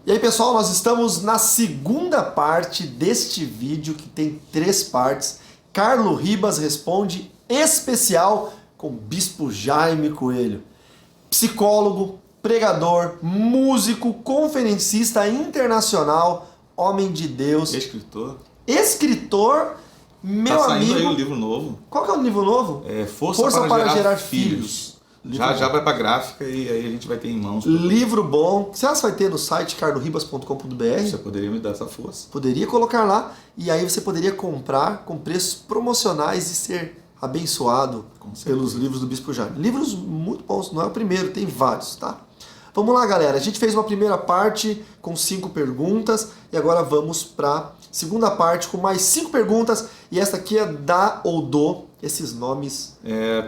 E aí, pessoal, nós estamos na segunda parte deste vídeo, que tem 3 partes. Carlo Ribas responde especial com Bispo Jaime Coelho. Psicólogo, pregador, músico, conferencista internacional, homem de Deus. Escritor, meu tá saindo amigo. Aí o livro novo. Qual que é o livro novo? Força para gerar filhos. Já vai para gráfica e aí a gente vai ter em mãos. Livro bom. Você vai ter no site carloribas.com.br. Você poderia me dar essa força. Poderia colocar lá e aí você poderia comprar com preços promocionais e ser abençoado pelos livros do Bispo Jaime. Livros muito bons, não é o primeiro, tem vários, tá? Vamos lá, galera. A gente fez uma primeira parte com 5 perguntas e agora vamos para segunda parte com mais 5 perguntas. E essa aqui é da ou do. Esses nomes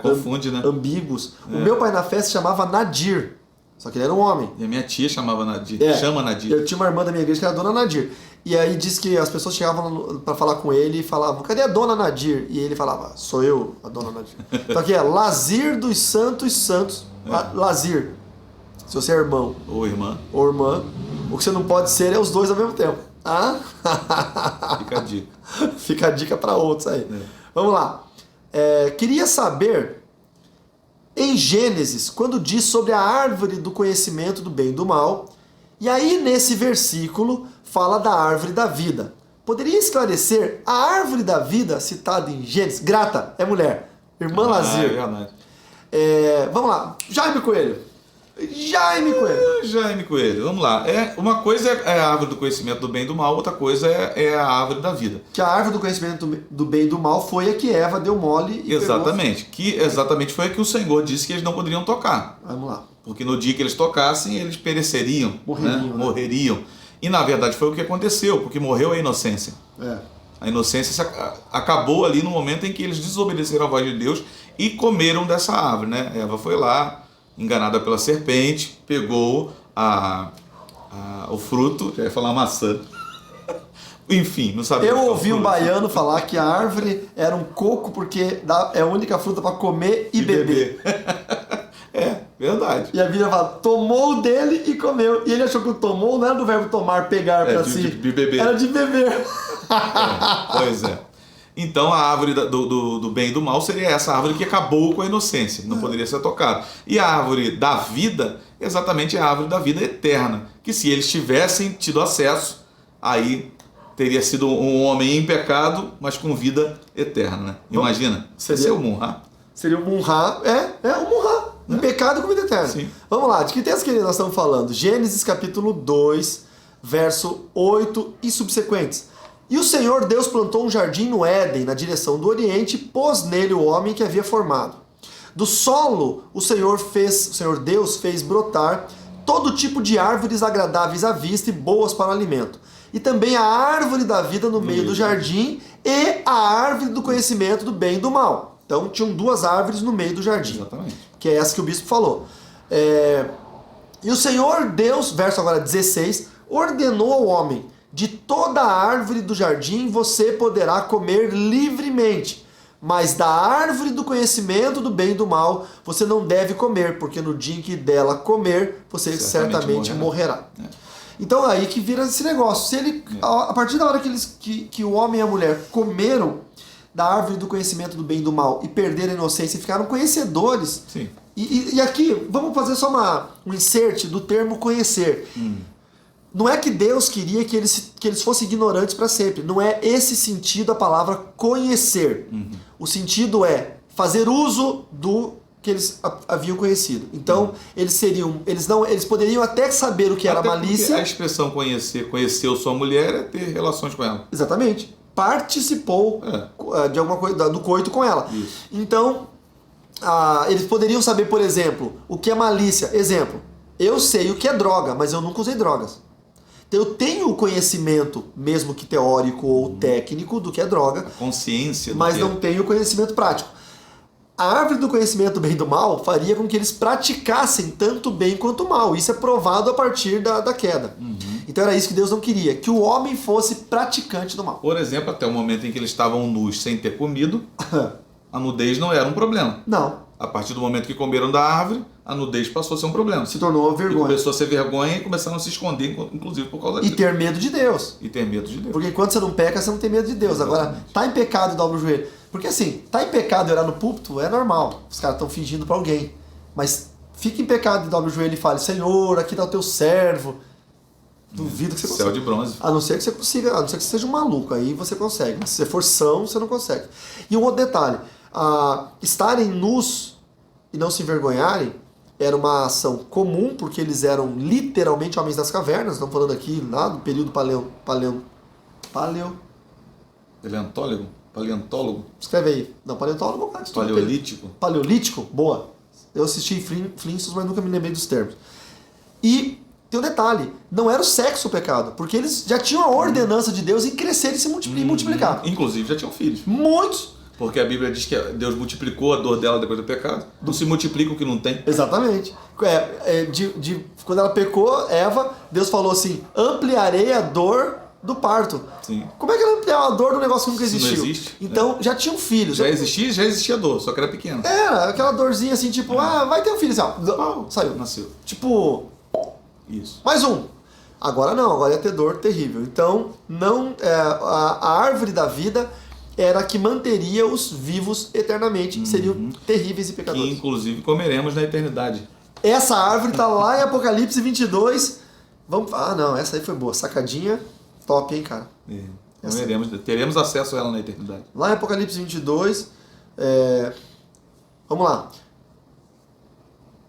confunde, né? Ambíguos. O meu pai na festa se chamava Nadir, só que ele era um homem. E a minha tia chamava Nadir. Chama Nadir. Eu tinha uma irmã da minha igreja que era a Dona Nadir. E aí diz que as pessoas chegavam para falar com ele e falavam: cadê a Dona Nadir? E ele falava: sou eu, a Dona Nadir. Então aqui é Lazir dos Santos. Lazir. Se você é irmão. Ou irmã. Ou irmã. O que você não pode ser é os dois ao mesmo tempo. Ah? Fica a dica. Fica a dica para outros aí. Vamos lá. Queria saber, em Gênesis, quando diz sobre a árvore do conhecimento do bem e do mal, e aí nesse versículo fala da árvore da vida. Poderia esclarecer a árvore da vida citada em Gênesis? Grata, é mulher. Irmã Lazir. É verdade. Vamos lá. Jaime Coelho, vamos lá. Uma coisa é a árvore do conhecimento do bem e do mal, outra coisa é a árvore da vida. Que a árvore do conhecimento do bem e do mal foi a que Eva deu mole e exatamente. Que exatamente foi a que o Senhor disse que eles não poderiam tocar. Vamos lá. Porque no dia que eles tocassem, eles pereceriam. Morreriam. E na verdade foi o que aconteceu, porque morreu a inocência. A inocência acabou ali no momento em que eles desobedeceram a voz de Deus e comeram dessa árvore, né? Eva foi lá, enganada pela serpente, pegou o fruto, já ia falar maçã. Enfim, não sabia. Eu ouvi um baiano falar que a árvore era um coco porque é a única fruta para comer e beber. Verdade. E a Bíblia fala, tomou dele e comeu. E ele achou que o tomou não era do verbo tomar, pegar para si. De beber. Era de beber. Pois é. Então a árvore do bem e do mal seria essa árvore que acabou com a inocência, não poderia ser tocada. E a árvore da vida, exatamente a árvore da vida eterna, que se eles tivessem tido acesso, aí teria sido um homem em pecado, mas com vida eterna, né? Imagina, seria o Munhá. Seria o Munhá, o Munhá, em pecado com vida eterna. Sim. Vamos lá, de que texto que nós estamos falando? Gênesis capítulo 2, verso 8 e subsequentes. E o Senhor Deus plantou um jardim no Éden, na direção do Oriente, e pôs nele o homem que havia formado. Do solo, o Senhor Deus fez brotar todo tipo de árvores agradáveis à vista e boas para o alimento. E também a árvore da vida no meio do jardim e a árvore do conhecimento do bem e do mal. Então tinham 2 árvores no meio do jardim. Exatamente. Que é essa que o bispo falou. E o Senhor Deus, verso agora 16, ordenou ao homem: de toda a árvore do jardim você poderá comer livremente, mas da árvore do conhecimento do bem e do mal você não deve comer, porque no dia em que dela comer, você certamente morrerá. Então aí que vira esse negócio. Se ele, a partir da hora que o homem e a mulher comeram da árvore do conhecimento do bem e do mal e perderam a inocência e ficaram conhecedores. Sim. E aqui, vamos fazer só um insert do termo conhecer. Não é que Deus queria que eles fossem ignorantes para sempre. Não é esse sentido a palavra conhecer. O sentido é fazer uso do que eles haviam conhecido. Então, eles poderiam até saber o que era malícia. A expressão conheceu sua mulher é ter relações com ela. Exatamente. Participou de alguma coisa, do coito com ela. Isso. Então, eles poderiam saber, por exemplo, o que é malícia. Exemplo, eu sei o que é droga, mas eu nunca usei drogas. Então, eu tenho o conhecimento, mesmo que teórico ou técnico, do que é droga. A consciência. Mas não tenho o conhecimento prático. A árvore do conhecimento do bem e do mal faria com que eles praticassem tanto o bem quanto o mal. Isso é provado a partir da queda. Então era isso que Deus não queria, que o homem fosse praticante do mal. Por exemplo, até o momento em que eles estavam nus sem ter comido, a nudez não era um problema. Não. A partir do momento que comeram da árvore, a nudez passou a ser um problema. Se tornou E vergonha. começou a ser vergonha e começaram a se esconder, inclusive por causa E disso. ter medo de Deus. E ter medo de Deus. Porque enquanto você não peca, você não tem medo de Deus. Agora, Exatamente. tá em pecado e dobra o joelho. Porque assim, tá em pecado e orar no púlpito é normal. Os caras estão fingindo pra alguém. Mas fica em pecado e dobra o joelho e fale, Senhor, aqui tá o teu servo. Duvido que você Céu consiga. de bronze. A não ser que você consiga, a não ser que você seja um maluco, aí você consegue. Mas se você for são, você não consegue. E um outro detalhe, estarem nus e não se envergonharem era uma ação comum, porque eles eram literalmente homens das cavernas, estamos falando aqui lá do período Paleontólogo? escreve aí. Não, paleontólogo é um cara que estuda Paleolítico? Paleolítico? Boa. Eu assisti Flintstones, mas nunca me lembrei dos termos. E tem um detalhe, não era o sexo o pecado, porque eles já tinham a ordenança de Deus em crescer e se multiplicar. Inclusive já tinham filhos. Muitos. Porque a Bíblia diz que Deus multiplicou a dor dela depois do pecado. Não se multiplica o que não tem. Exatamente. Quando ela pecou, Eva, Deus falou assim, ampliarei a dor do parto. Sim. Como é que ela ampliou a dor do negócio que nunca Isso não existiu? existe, Então, já tinham filhos. Já existia dor, só que era pequena. Era aquela dorzinha assim, tipo, vai ter um filho. Assim, ó, saiu. Nasceu. Tipo, Isso. mais um. Agora não, agora ia ter dor terrível. Então, não, a árvore da vida era a que manteria os vivos eternamente, que seriam terríveis e Que pecadores. inclusive comeremos na eternidade. Essa árvore tá lá em Apocalipse 22. Não, essa aí foi boa. Sacadinha, top, hein, cara. Teremos acesso a ela na eternidade. Lá em Apocalipse 22, vamos lá.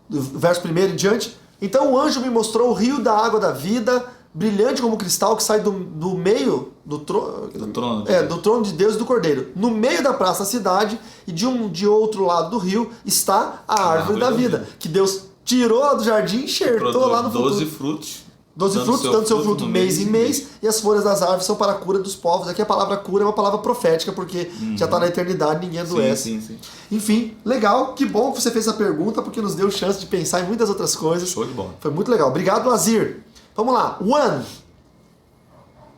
Do verso 1 em diante. Então o anjo me mostrou o rio da água da vida, brilhante como cristal, que sai do meio do trono. Do trono. Do trono de Deus e do Cordeiro. No meio da praça da cidade, e de outro lado do rio, está a árvore da vida. Que Deus tirou lá do jardim e enxertou lá no futuro. 12 frutos. 12 frutos, dando seu fruto mês em mês, e as folhas das árvores são para a cura dos povos. Aqui a palavra cura é uma palavra profética, porque já está na eternidade, ninguém adoece. Sim. Enfim, legal, que bom que você fez essa pergunta, porque nos deu chance de pensar em muitas outras coisas. Show de bola. Foi muito legal. Obrigado, Lazir. Vamos lá,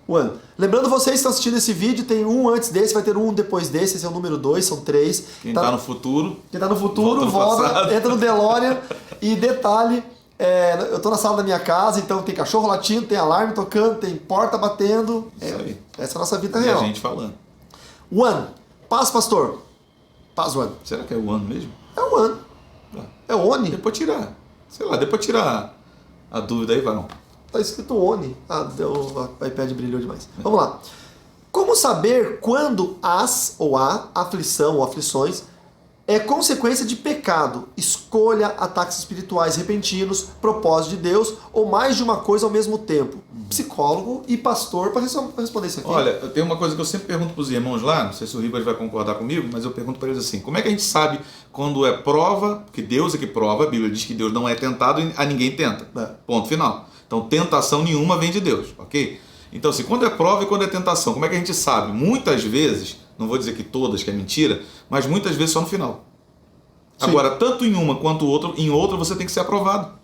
One. Lembrando vocês que estão assistindo esse vídeo, tem um antes desse, vai ter um depois desse, esse é o número 2, são 3. Quem tá no futuro. Quem tá no futuro, volta no passado. entra no DeLorean. E detalhe, eu tô na sala da minha casa, então tem cachorro latindo, tem alarme tocando, tem porta batendo. Isso aí. Essa é a nossa vida E real. a gente falando. One. Paz, pastor. Paz, One. Será que é o ano mesmo? É o One. É o Oni. Depois tirar. Sei lá, depois tirar a dúvida aí, Varão. Tá escrito Oni. O iPad brilhou demais. Vamos lá. Como saber quando a aflição ou aflições é consequência de pecado, escolha, ataques espirituais repentinos, propósito de Deus ou mais de uma coisa ao mesmo tempo? Psicólogo e pastor para responder isso aqui. Olha, tem uma coisa que eu sempre pergunto para os irmãos lá, não sei se o Ribas vai concordar comigo, mas eu pergunto para eles assim, como é que a gente sabe quando é prova, que Deus é que prova, a Bíblia diz que Deus não é tentado e a ninguém tenta. Ponto final. Então tentação nenhuma vem de Deus, ok? Então assim, quando é prova e quando é tentação, como é que a gente sabe? Muitas vezes, não vou dizer que todas, que é mentira, mas muitas vezes só no final. Sim. Agora, tanto em uma quanto em outra você tem que ser aprovado.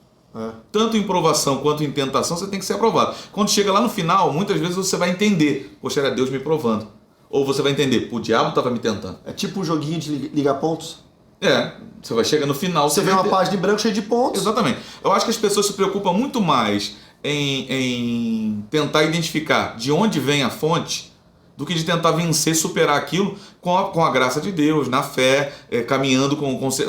Tanto em provação quanto em tentação você tem que ser aprovado. Quando chega lá no final, muitas vezes você vai entender, poxa, era Deus me provando. Ou você vai entender, o diabo estava me tentando. É tipo um joguinho de ligar pontos? Você vai chegar no final... Você vê uma página em branco cheia de pontos. Exatamente. Eu acho que as pessoas se preocupam muito mais em tentar identificar de onde vem a fonte do que de tentar vencer, superar aquilo com a graça de Deus, na fé, caminhando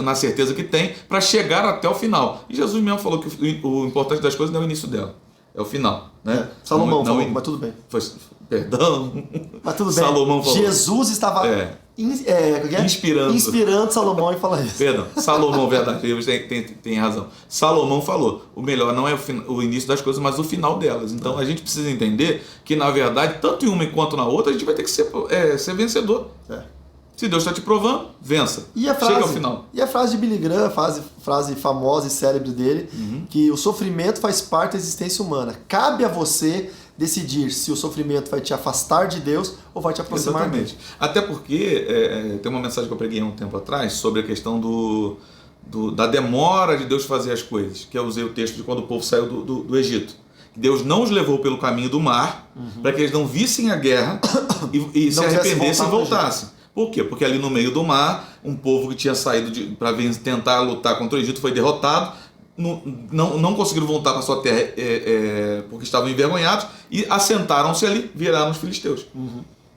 na certeza que tem, para chegar até o final. E Jesus mesmo falou que o importante das coisas não é o início dela, é o final. Né? Salomão falou, mas tudo bem. Perdão. Mas tudo bem. Salomão falou. Jesus estava inspirando Salomão e falar isso. Perdão, Salomão, verdade, tem razão. Salomão falou, o melhor não é o início das coisas, mas o final delas. Então a gente precisa entender que, na verdade, tanto em uma quanto na outra, a gente vai ter que ser vencedor. Se Deus está te provando, vença. Chega ao final. E a frase de Billy Graham, frase famosa e célebre dele, que o sofrimento faz parte da existência humana. Cabe a você decidir se o sofrimento vai te afastar de Deus ou vai te aproximar dele. Até porque tem uma mensagem que eu preguei há um tempo atrás sobre a questão da demora de Deus fazer as coisas, que eu usei o texto de quando o povo saiu do Egito. Deus não os levou pelo caminho do mar para que eles não vissem a guerra e se arrependessem e voltassem. Por quê? Porque ali no meio do mar, um povo que tinha saído para tentar lutar contra o Egito foi derrotado, não conseguiram voltar para sua terra porque estavam envergonhados, e assentaram-se ali, viraram os filisteus,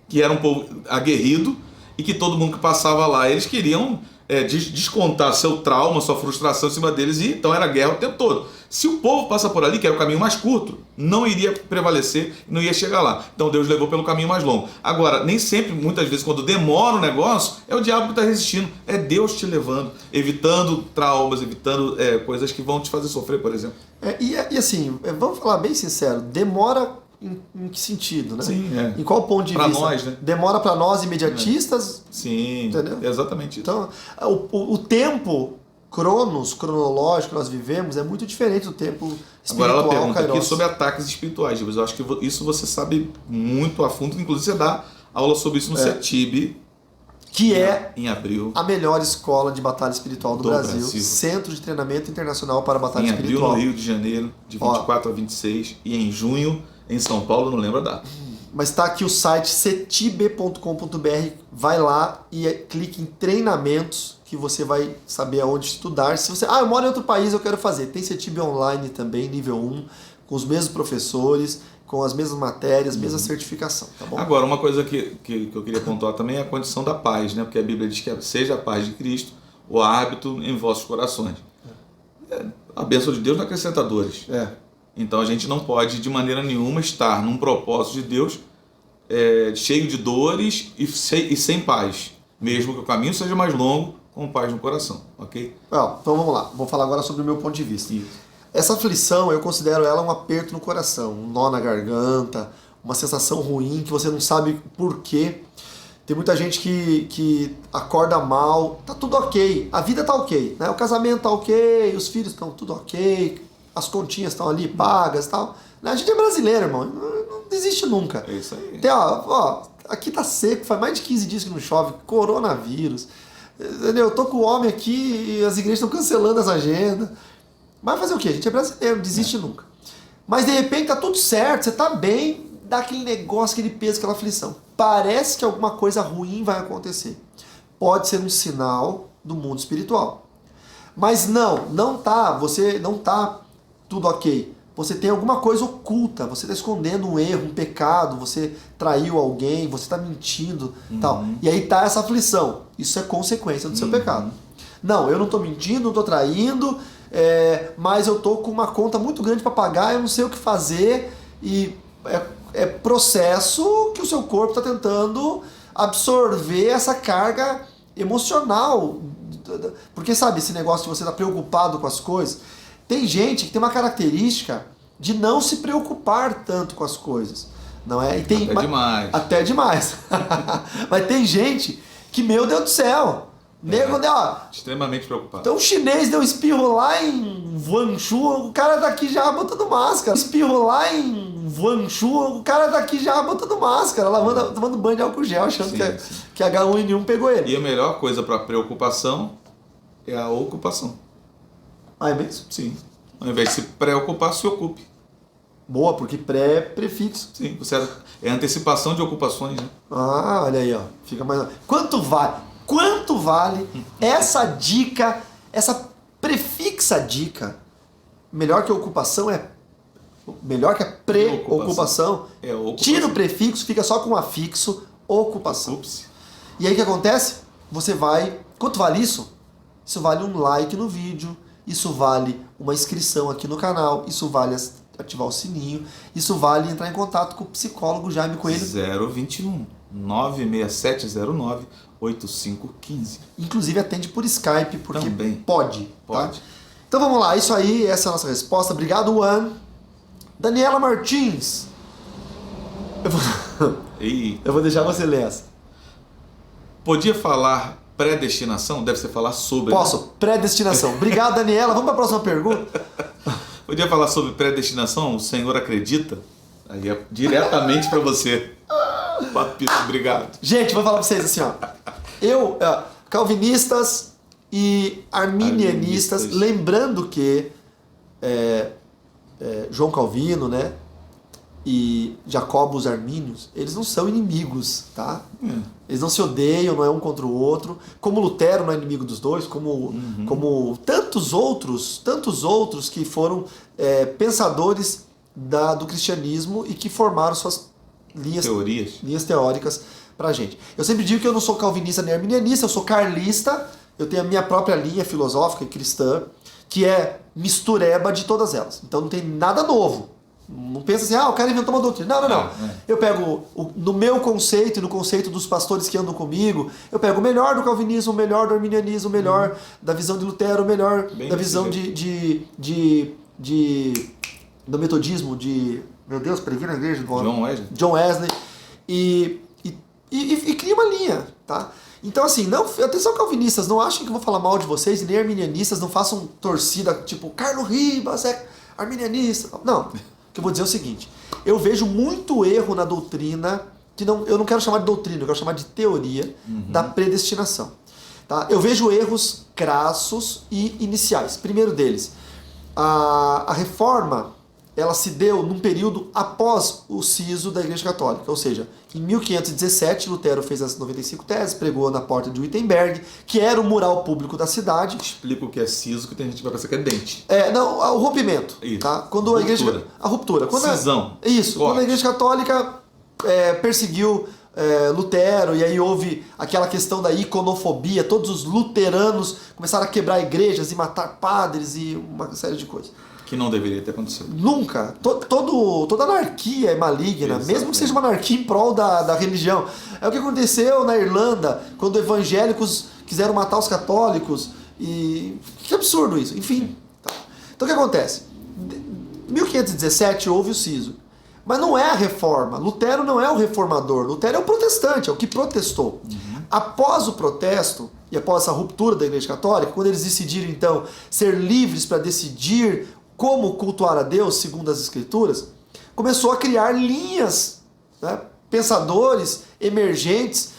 que era um povo aguerrido, e que todo mundo que passava lá, eles queriam descontar seu trauma, sua frustração em cima deles, e então era guerra o tempo todo. Se o povo passa por ali, que era o caminho mais curto, não iria prevalecer, não ia chegar lá. Então Deus levou pelo caminho mais longo. Agora, nem sempre, muitas vezes, quando demora o negócio, é o diabo que está resistindo. É Deus te levando, evitando traumas, evitando coisas que vão te fazer sofrer, por exemplo. E assim, vamos falar bem sincero, demora em que sentido, né? Sim, Em qual ponto de pra vista? nós, né? Demora para nós imediatistas? Sim, entendeu? É exatamente isso. Então, o tempo cronológico que nós vivemos é muito diferente do tempo espiritual. Agora ela pergunta Kairos. aqui sobre ataques espirituais. Eu acho que isso você sabe muito a fundo, inclusive você dá aula sobre isso no CETIB, que é em abril. a melhor escola de batalha espiritual do Brasil. Centro de Treinamento Internacional para Batalha Espiritual. Em abril, no Rio de Janeiro, de 24 a 26, e em junho, em São Paulo, não lembro a data. Mas está aqui o site cetibe.com.br, vai lá e clique em treinamentos, que você vai saber aonde estudar. Se você, eu moro em outro país, eu quero fazer. Tem CETIB online também, nível 1, com os mesmos professores, com as mesmas matérias, mesma certificação, tá bom? Agora, uma coisa que eu queria pontuar também é a condição da paz, né? Porque a Bíblia diz que seja a paz de Cristo o árbitro em vossos corações. A bênção de Deus não acrescenta dores. Então a gente não pode de maneira nenhuma estar num propósito de Deus cheio de dores e sem paz, mesmo que o caminho seja mais longo, com paz no coração, ok? Então vamos lá, vou falar agora sobre o meu ponto de vista. Isso. Essa aflição, eu considero ela um aperto no coração, um nó na garganta, uma sensação ruim que você não sabe por quê. Tem muita gente que acorda mal, tá tudo ok, a vida tá ok, né? O casamento tá ok, os filhos estão tudo ok, as continhas estão ali pagas e tal. A gente é brasileiro, irmão, não desiste nunca. É isso aí. Tem, aqui tá seco, faz mais de 15 dias que não chove, coronavírus. Entendeu? Eu tô com o homem aqui e as igrejas estão cancelando as agendas. Mas fazer o quê? A gente é brasileiro, não desiste nunca. Mas de repente tá tudo certo, você tá bem, dá aquele negócio, aquele peso, aquela aflição. Parece que alguma coisa ruim vai acontecer. Pode ser um sinal do mundo espiritual. Mas não tá, você não tá tudo ok. Você tem alguma coisa oculta, você está escondendo um erro, um pecado, você traiu alguém, você está mentindo, tal. E aí tá essa aflição. Isso é consequência do seu pecado. Não, eu não estou mentindo, não estou traindo, mas eu estou com uma conta muito grande para pagar, eu não sei o que fazer, e é processo que o seu corpo está tentando absorver essa carga emocional. Porque sabe, esse negócio de você estar preocupado com as coisas. Tem gente que tem uma característica de não se preocupar tanto com as coisas, não é? E tem, demais. Até demais. Mas tem gente que, meu Deus do céu, nego, extremamente preocupado. Então o chinês deu espirro lá em Guangzhou, o cara daqui já botando máscara. Espirro lá em Guangzhou, o cara daqui já botando máscara, tomando banho de álcool gel, achando que H1N1 pegou ele. E a melhor coisa para preocupação é a ocupação. É mesmo? Sim. Ao invés de se preocupar, se ocupe. Boa, porque pré-prefixo. Sim, você é antecipação de ocupações, né? Olha aí, Fica mais. Quanto vale essa dica, essa prefixa dica? Melhor que a ocupação melhor que a pré-ocupação. Ocupação. Tira o prefixo, fica só com o afixo, ocupação. Ocupe-se. E aí o que acontece? Você vai. Quanto vale isso? Isso vale um like no vídeo. Isso vale uma inscrição aqui no canal, isso vale ativar o sininho, isso vale entrar em contato com o psicólogo Jaime Coelho. 021 96709 8515. Inclusive atende por Skype, porque também pode. Tá? Então vamos lá, isso aí, essa é a nossa resposta. Obrigado, Juan. Daniela Martins. Eu vou deixar você ler essa. Podia falar predestinação? Deve ser falar sobre. Posso? Né? Predestinação. Obrigado, Daniela. Vamos para a próxima pergunta? Podia falar sobre predestinação? O Senhor acredita? Aí é diretamente para você. Papito, obrigado. Gente, vou falar para vocês assim, calvinistas e arminianistas, lembrando que João Calvino, né? e Jacobo, os armínios, eles não são inimigos, tá? Eles não se odeiam, não é um contra o outro. Como Lutero não é inimigo dos dois, como tantos outros que foram pensadores do cristianismo e que formaram suas linhas teóricas pra gente. Eu sempre digo que eu não sou calvinista nem arminianista, eu sou carlista, eu tenho a minha própria linha filosófica e cristã, que é mistureba de todas elas. Então não tem nada novo. Não pensa assim, o cara inventou uma doutrina. Não. Eu pego no meu conceito e no conceito dos pastores que andam comigo, eu pego o melhor do calvinismo, o melhor do arminianismo, o melhor da visão de Lutero, o melhor da visão do metodismo, meu Deus, preguei na igreja. John Wesley. E cria uma linha, tá? Então assim, atenção calvinistas, não achem que eu vou falar mal de vocês, e nem arminianistas, não façam torcida tipo, Carlos Ribas é arminianista. Não. O que eu vou dizer é o seguinte, eu vejo muito erro na doutrina, eu não quero chamar de doutrina, eu quero chamar de teoria da predestinação. Tá? Eu vejo erros crassos e iniciais. Primeiro deles, a reforma, ela se deu num período após o siso da Igreja Católica, ou seja, em 1517 Lutero fez as 95 teses, pregou na porta de Wittenberg, que era o mural público da cidade. Explica o que é siso, que tem gente que vai pensar que é dente. O rompimento. Isso. Tá? Quando a ruptura. Cisão. Quando a Igreja Católica perseguiu Lutero, e aí houve aquela questão da iconofobia, todos os luteranos começaram a quebrar igrejas e matar padres e uma série de coisas. Que não deveria ter acontecido. Nunca. Toda anarquia é maligna, Exatamente. mesmo que seja uma anarquia em prol da religião. É o que aconteceu na Irlanda, quando evangélicos quiseram matar os católicos. E que absurdo isso. Enfim. Tá. Então o que acontece? Em 1517 houve o siso. Mas não é a reforma. Lutero não é o reformador. Lutero é o protestante, é o que protestou. Após o protesto, e após essa ruptura da Igreja Católica, quando eles decidiram então ser livres para decidir como cultuar a Deus, segundo as Escrituras, começou a criar linhas, né? Pensadores emergentes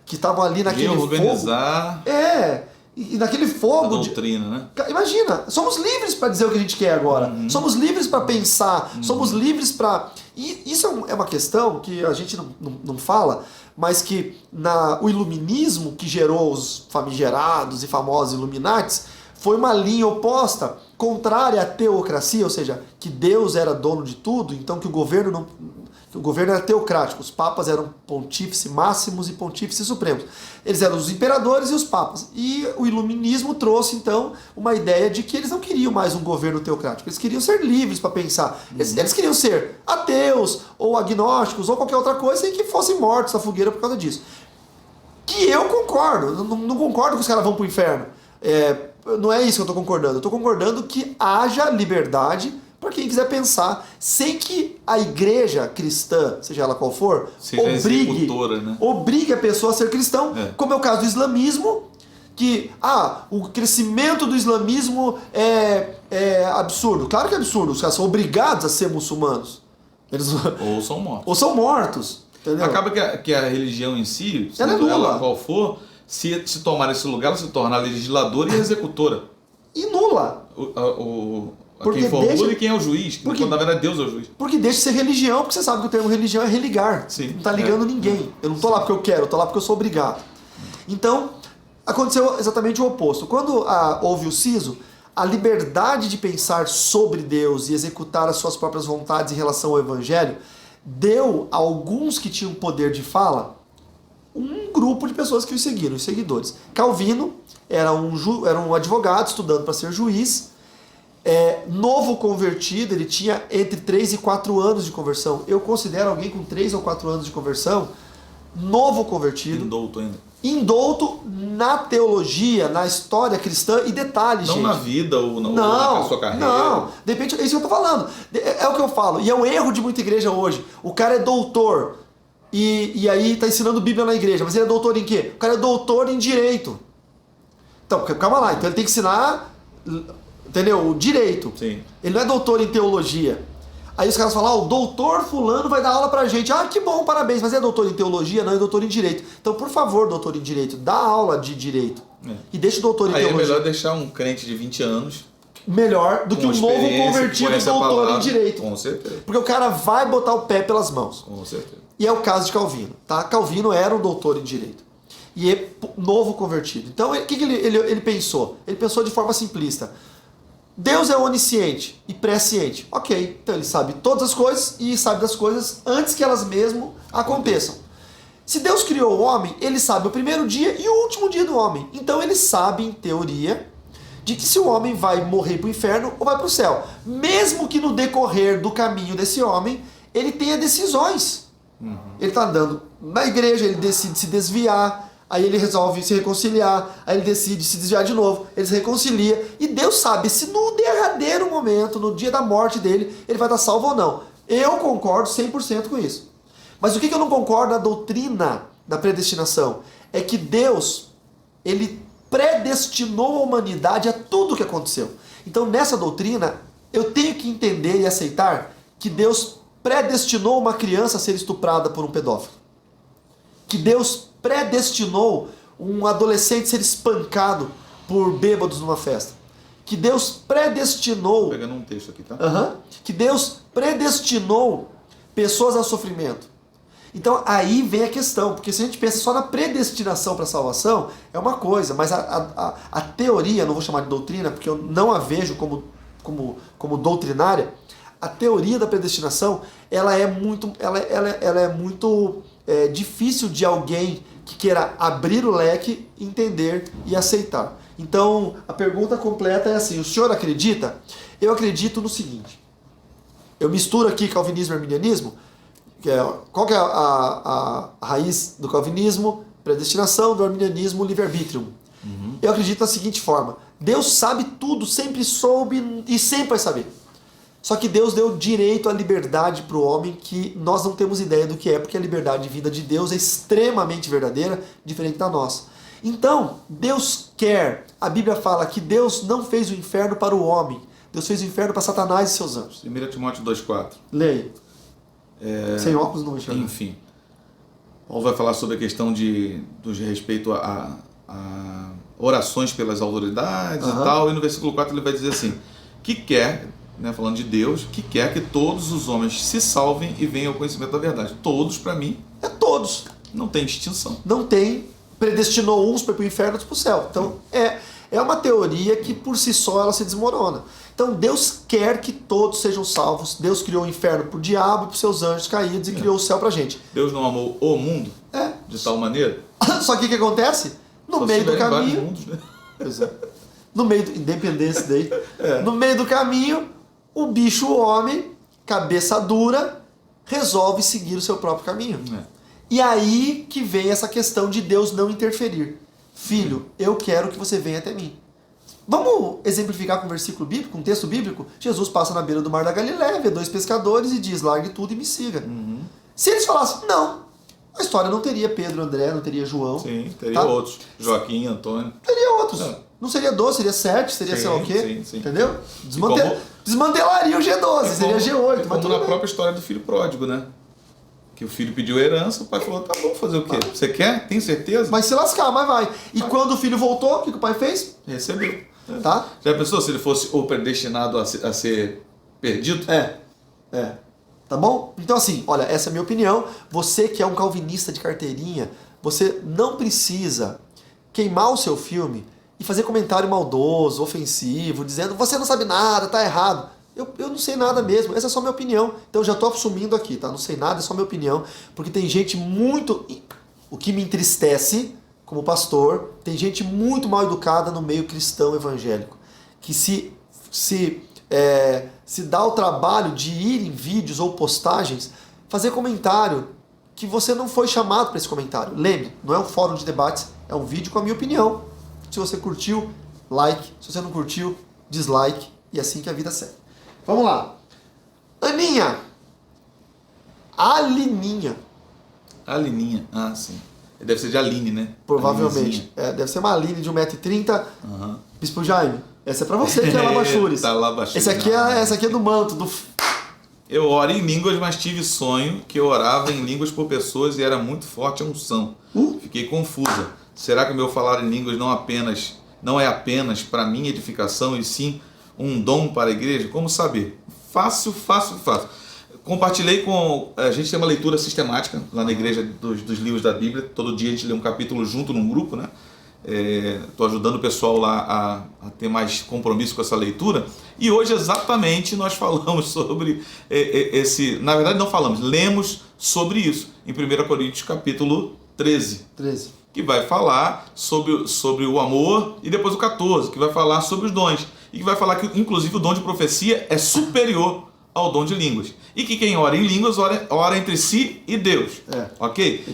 que estavam ali naquele organizar fogo. E naquele fogo. A doutrina, né? Imagina, somos livres para dizer o que a gente quer agora. Somos livres para pensar. Somos livres para. E isso é uma questão que a gente não fala, mas que o iluminismo que gerou os famigerados e famosos Illuminatis foi uma linha oposta, contrária à teocracia, ou seja, que Deus era dono de tudo, então que o governo era teocrático, os papas eram pontífices máximos e pontífices supremos. Eles eram os imperadores e os papas. E o iluminismo trouxe, então, uma ideia de que eles não queriam mais um governo teocrático, eles queriam ser livres para pensar. Eles queriam ser ateus, ou agnósticos, ou qualquer outra coisa, e que fossem mortos na fogueira por causa disso. Que eu concordo, não concordo que os caras vão para o inferno. Não é isso que eu estou concordando. Eu estou concordando que haja liberdade para quem quiser pensar, sem que a igreja cristã, seja ela qual for, obrigue a pessoa a ser cristão, como é o caso do islamismo, que o crescimento do islamismo é absurdo. Claro que é absurdo, os caras são obrigados a ser muçulmanos. Ou são mortos. Ou são mortos. Entendeu? Acaba que a religião em si, ela é nula. Ela qual for, se tomar esse lugar, ela se torna legisladora e executora. E nula. Quem formula e quem é o juiz. Porque, na verdade, Deus é o juiz. Porque deixa de ser religião, porque você sabe que o termo religião é religar. Sim. Não está ligando ninguém. Eu não estou lá porque eu quero, eu estou lá porque eu sou obrigado. Então, aconteceu exatamente o oposto. Quando houve o siso, a liberdade de pensar sobre Deus e executar as suas próprias vontades em relação ao Evangelho deu a alguns que tinham poder de fala um grupo de pessoas que o seguiram, os seguidores. Calvino era um advogado estudando para ser juiz, novo convertido, ele tinha entre 3 e 4 anos de conversão. Eu considero alguém com 3 ou 4 anos de conversão, novo convertido. Indouto ainda. Indouto na teologia, na história cristã e detalhes, gente. Não na vida ou na sua carreira. Não, de repente é isso que eu tô falando. É o que eu falo. E é um erro de muita igreja hoje. O cara é doutor e aí tá ensinando Bíblia na igreja. Mas ele é doutor em quê? O cara é doutor em direito. Então, calma lá. Então ele tem que ensinar, entendeu? O direito. Sim. Ele não é doutor em teologia. Aí os caras falam, o doutor fulano vai dar aula pra gente. Que bom, parabéns. Mas é doutor em teologia? Não, é doutor em direito. Então, por favor, doutor em direito, dá aula de direito. E deixa o doutor em teologia. Aí é melhor deixar um crente de 20 anos melhor do que Com um novo experiência, convertido conhece a doutor palavra. em direito. Com certeza. Porque o cara vai botar o pé pelas mãos. Com certeza. E é o caso de Calvino, tá? Calvino era um doutor em direito. E é novo convertido. Então, o que ele pensou? Ele pensou de forma simplista. Deus é onisciente e presciente. Ok, então ele sabe todas as coisas e sabe das coisas antes que elas mesmo aconteçam. Se Deus criou o homem, ele sabe o primeiro dia e o último dia do homem. Então ele sabe, em teoria, de que se o homem vai morrer para o inferno ou vai para o céu. Mesmo que no decorrer do caminho desse homem, ele tenha decisões. Ele está andando na igreja, ele decide se desviar, aí ele resolve se reconciliar, aí ele decide se desviar de novo, ele se reconcilia, e Deus sabe se no derradeiro momento, no dia da morte dele, ele vai estar salvo ou não. Eu concordo 100% com isso. Mas o que eu não concordo na doutrina da predestinação? É que Deus, ele predestinou a humanidade a tudo o que aconteceu. Então nessa doutrina, eu tenho que entender e aceitar que Deus predestinou uma criança a ser estuprada por um pedófilo. Que Deus predestinou um adolescente a ser espancado por bêbados numa festa. Que Deus predestinou... Tô pegando um texto aqui, tá? Que Deus predestinou pessoas ao sofrimento. Então aí vem a questão, porque se a gente pensa só na predestinação para a salvação, é uma coisa, mas a teoria, não vou chamar de doutrina, porque eu não a vejo como doutrinária. A teoria da predestinação, ela é muito difícil de alguém que queira abrir o leque, entender e aceitar. Então, a pergunta completa é assim, o senhor acredita? Eu acredito no seguinte, eu misturo aqui calvinismo e arminianismo, qual que é a raiz do calvinismo? Predestinação, do arminianismo, livre-arbítrio. Eu acredito da seguinte forma, Deus sabe tudo, sempre soube e sempre vai saber. Só que Deus deu direito à liberdade para o homem que nós não temos ideia do que é, porque a liberdade vinda de Deus é extremamente verdadeira, diferente da nossa. Então, Deus quer, a Bíblia fala que Deus não fez o inferno para o homem, Deus fez o inferno para Satanás e seus anjos. 1 Timóteo 2,4. Leia. Sem óculos não enxerga. Enfim, Paulo vai falar sobre a questão de respeito a orações pelas autoridades e tal, e no versículo 4 ele vai dizer assim, que quer, né, falando de Deus, que quer que todos os homens se salvem e venham ao conhecimento da verdade. Todos, para mim, É todos. não tem distinção. Não tem, predestinou uns para o inferno, outros para o céu. Então, é uma teoria que por si só ela se desmorona. Então, Deus quer que todos sejam salvos. Deus criou o inferno para o diabo e para os seus anjos caídos e criou o céu para a gente. Deus não amou o mundo de tal maneira? Só que o que acontece? No Só meio do se tiver em vários caminho... mundos, né? Pois é. No meio do... Independência daí. No meio do caminho, o bicho, o homem, cabeça dura, resolve seguir o seu próprio caminho. E aí que vem essa questão de Deus não interferir. Filho, eu quero que você venha até mim. Vamos exemplificar com um versículo bíblico, um texto bíblico? Jesus passa na beira do mar da Galileia, vê 2 pescadores e diz, largue tudo e me siga. Se eles falassem, não, a história não teria Pedro, André, não teria João. Sim, teria outros. Joaquim, Antônio. Teria outros. Não seria 12, seria 7, seria sei lá o quê. Sim. Entendeu? Desmantelaria o G12, seria G8. Como na própria história do filho pródigo, né? Que o filho pediu herança, o pai falou, tá bom, fazer o quê? Você quer? Tem certeza? Vai se lascar, mas vai. E quando o filho voltou, o que o pai fez? Recebeu. Tá? Já pensou se ele fosse o predestinado a ser perdido? Tá bom? Então assim, olha, essa é a minha opinião. Você que é um calvinista de carteirinha, você não precisa queimar o seu filme e fazer comentário maldoso, ofensivo, dizendo você não sabe nada, tá errado. Eu não sei nada mesmo, essa é só minha opinião. Então eu já tô assumindo aqui, tá? Não sei nada, é só minha opinião. Porque tem gente muito... O que me entristece como pastor, tem gente muito mal educada no meio cristão evangélico. Que se dá o trabalho de ir em vídeos ou postagens, fazer comentário que você não foi chamado para esse comentário. Lembre, não é um fórum de debates, é um vídeo com a minha opinião. Se você curtiu, like. Se você não curtiu, dislike. E assim que a vida segue. Vamos lá. Aninha. Alininha. Ah, sim. Deve ser de Aline, né? Provavelmente. Deve ser uma Aline de 1,30m. Bispo Jaime, essa é pra você que é Labachures. Tá Labachures. Essa aqui é do manto. Eu oro em línguas, mas tive sonho que eu orava em línguas por pessoas e era muito forte a unção. Fiquei confusa. Será que o meu falar em línguas não é apenas para minha edificação, e sim um dom para a igreja? Como saber? Fácil. Compartilhei com... A gente tem uma leitura sistemática lá na igreja dos livros da Bíblia. Todo dia a gente lê um capítulo junto num grupo, né? Estou ajudando o pessoal lá a ter mais compromisso com essa leitura. E hoje exatamente nós falamos sobre esse... Na verdade não falamos, lemos sobre isso em 1 Coríntios capítulo 13. Que vai falar sobre o amor, e depois o 14, que vai falar sobre os dons. E que vai falar que inclusive o dom de profecia é superior ao dom de línguas. E que quem ora em línguas ora entre si e Deus. Ok?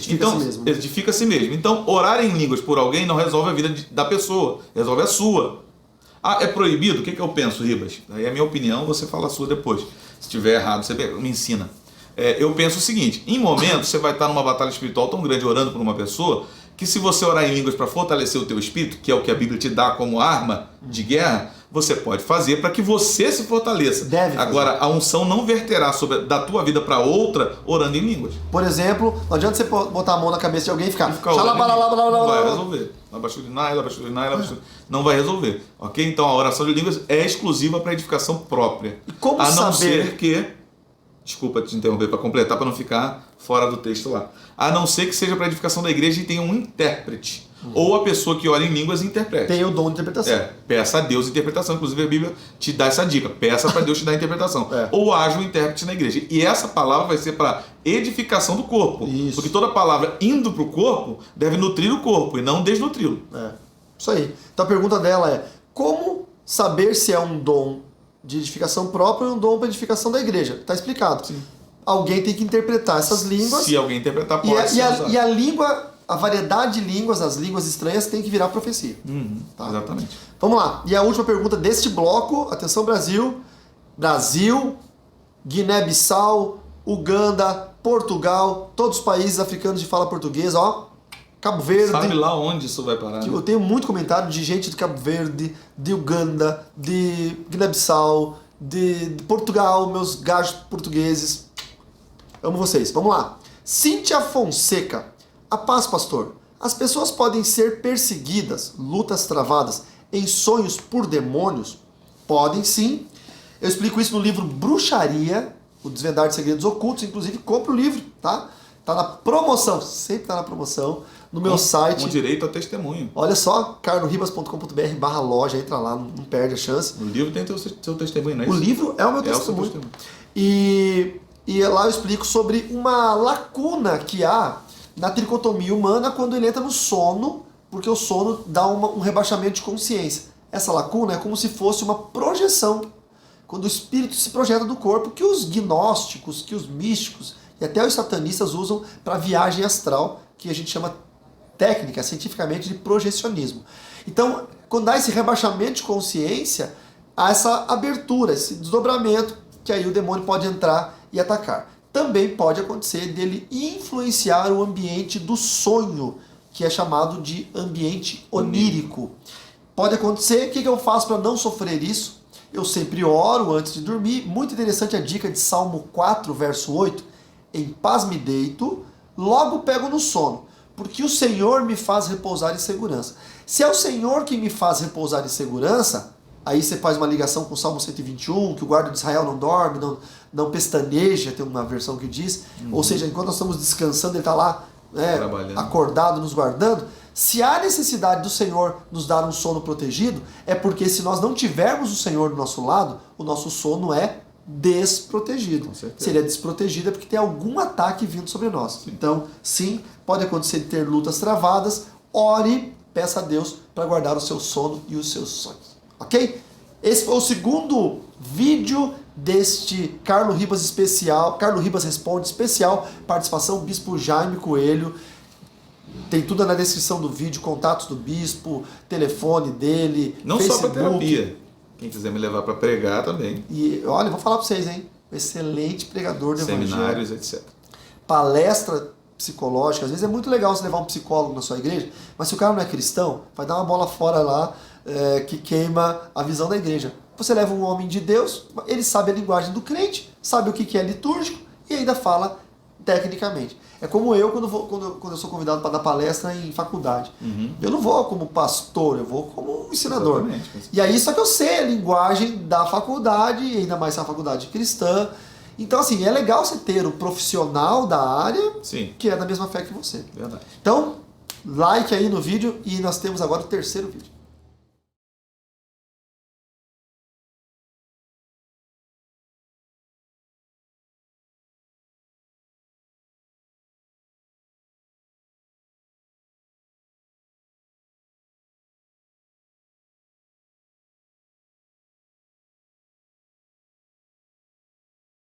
Edifica a si mesmo. Então, orar em línguas por alguém não resolve a vida da pessoa, resolve a sua. Ah, é proibido? O que eu penso, Ribas? Aí é a minha opinião, você fala a sua depois. Se estiver errado, você me ensina. Eu penso o seguinte: em momentos você vai estar numa batalha espiritual tão grande orando por uma pessoa, que se você orar em línguas para fortalecer o teu espírito, que é o que a Bíblia te dá como arma de guerra, você pode fazer para que você se fortaleça. Agora, a unção não verterá da tua vida para outra orando em línguas. Por exemplo, não adianta você botar a mão na cabeça de alguém e ficar... Não vai resolver. Não vai resolver. Ok? Então a oração de línguas é exclusiva para edificação própria. E como a não saber... ser que... Desculpa te interromper para completar, para não ficar fora do texto lá. A não ser que seja para edificação da igreja e tenha um intérprete. Ou a pessoa que ora em línguas interprete. Tem o dom de interpretação. Peça a Deus interpretação. Inclusive a Bíblia te dá essa dica. Peça para Deus te dar interpretação. Ou haja um intérprete na igreja. E essa palavra vai ser para edificação do corpo. Isso. Porque toda palavra indo para o corpo deve nutrir o corpo e não desnutri-lo. Isso aí. Então a pergunta dela é: como saber se é um dom de edificação própria ou um dom para edificação da igreja? Está explicado. Sim. Alguém tem que interpretar essas línguas. Se alguém interpretar, pode ser usado. E a língua, a variedade de línguas, as línguas estranhas, tem que virar profecia. Tá? Exatamente. Vamos lá. E a última pergunta deste bloco. Atenção, Brasil. Guiné-Bissau, Uganda, Portugal, todos os países africanos de fala portuguesa, ó. Cabo Verde. Sabe lá onde isso vai parar? Eu tenho muito comentário de gente de Cabo Verde, de Uganda, de Guiné-Bissau, de Portugal, meus gajos portugueses. Amo vocês. Vamos lá. Cíntia Fonseca. A paz, pastor. As pessoas podem ser perseguidas, lutas travadas, em sonhos por demônios? Podem sim. Eu explico isso no livro Bruxaria, o Desvendar de Segredos Ocultos. Inclusive, compre o livro, tá? Tá na promoção. Sempre tá na promoção. No meu site. Com direito a testemunho. Olha só, carloribas.com.br/loja. Entra lá, não perde a chance. O livro tem seu testemunho, não é isso? O livro é o meu testemunho. E lá eu explico sobre uma lacuna que há na tricotomia humana quando ele entra no sono, porque o sono dá um rebaixamento de consciência. Essa lacuna é como se fosse uma projeção, quando o espírito se projeta do corpo, que os gnósticos, que os místicos e até os satanistas usam para viagem astral, que a gente chama técnica, cientificamente, de projecionismo. Então, quando há esse rebaixamento de consciência, há essa abertura, esse desdobramento, que aí o demônio pode entrar e atacar. Também pode acontecer dele influenciar o ambiente do sonho, que é chamado de ambiente onírico. Pode acontecer. O que eu faço para não sofrer isso? Eu sempre oro antes de dormir. Muito interessante a dica de Salmo 4, verso 8. Em paz me deito, logo pego no sono, porque o Senhor me faz repousar em segurança. Se é o Senhor que me faz repousar em segurança, aí você faz uma ligação com o Salmo 121, que o guarda de Israel não dorme, não pestaneja, tem uma versão que diz. Ou seja, enquanto nós estamos descansando, ele está lá acordado, nos guardando. Se há necessidade do Senhor nos dar um sono protegido, é porque se nós não tivermos o Senhor do nosso lado, o nosso sono é desprotegido. Se ele é desprotegido é porque tem algum ataque vindo sobre nós. Sim. Então, sim, pode acontecer de ter lutas travadas. Ore, peça a Deus para guardar o seu sono e os seus sonhos. Ok? Esse foi o segundo vídeo deste Carlo Ribas especial, Carlo Ribas Responde especial, participação Bispo Jaime Coelho. Tem tudo na descrição do vídeo, contatos do bispo, telefone dele, não Facebook. Só para terapia. Quem quiser me levar para pregar também. E olha, vou falar para vocês, hein? Excelente pregador de seminários, evangelho. etc. Palestra psicológica. Às vezes é muito legal você levar um psicólogo na sua igreja, mas se o cara não é cristão, vai dar uma bola fora lá que queima a visão da igreja. Você leva um homem de Deus, ele sabe a linguagem do crente, sabe o que é litúrgico e ainda fala tecnicamente. É como eu quando eu sou convidado para dar palestra em faculdade. Uhum. Eu não vou como pastor, eu vou como ensinador. Exatamente. E aí só que eu sei a linguagem da faculdade, ainda mais se é uma faculdade cristã. Então assim, é legal você ter um profissional da área Sim, que é da mesma fé que você. verdade. Então, like aí no vídeo e nós temos agora o terceiro vídeo.